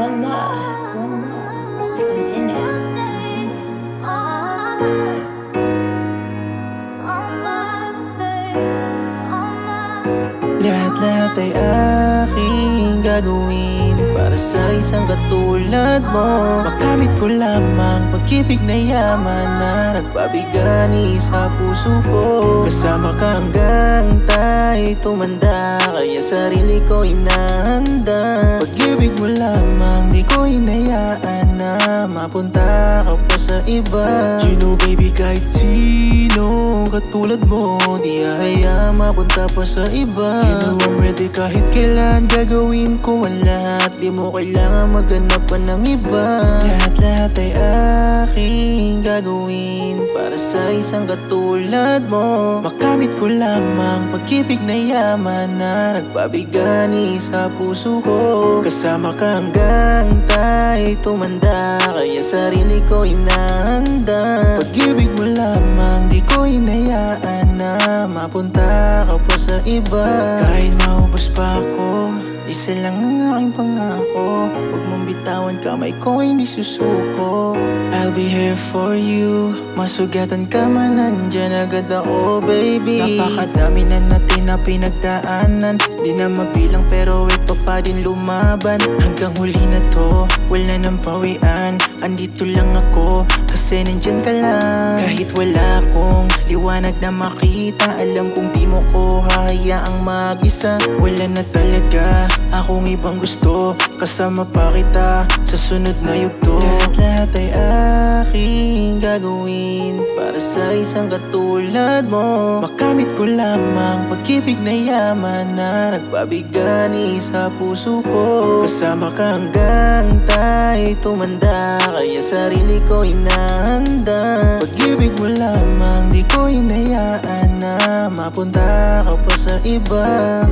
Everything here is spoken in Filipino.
one more, Francine. Lahat-lahat ay aking gagawin para sa isang katulad mo. Makamit ko lamang pag-ibig na yaman na nagpabigani sa puso ko. Kasama ka hanggang tayo'y tumanda, kaya sarili ko inahanda. Pag-ibig mo lamang di ko hinayaan na mapunta ka pa sa iba. You know baby, kahit sino katulad mo di hahayaan mapunta pa sa iba. You know I'm ready kahit kailan, gagawin ko ang lahat. Di mo kailangan maghanap pa ng iba. Lahat-lahat ay aking gagawin para sa isang katulad mo. Makamit ko lamang pag-ibig na yaman na nagpabigani sa puso ko. Kasama ka hanggang tayo'y tumanda, kaya sarili ko inahanda. Pag-ibig mo lamang di ko hinayaan na mapunta ka pa sa iba. Kahit maubos pa ako, isa lang ang aking pangako. Huwag mong bitawan, kamay ko hindi susuko. I'll be here for you, masugatan ka man nandyan agad ako baby. Napakadami na natin na pinagdaanan, di na mabilang pero ito pa din lumaban. Hanggang huli na to, wala nang pawian. Andito lang ako kasi nandyan ka lang. Kahit wala akong liwanag na makita, alam kong di mo ko hahayaang mag-isa. Wala na talaga akong ibang gusto, kasama pa kita sa sunod na yugto. Lahat-lahat ay aking gagawin para sa isang katulad mo. Makamit ko lamang pag-ibig na yaman na nagpabigani sa puso ko. Kasama ka hanggang tayo'y tumanda, kaya sarili ko inahanda. Pag-ibig mo lamang di ko hinayaan na mapunta ka pa sa iba.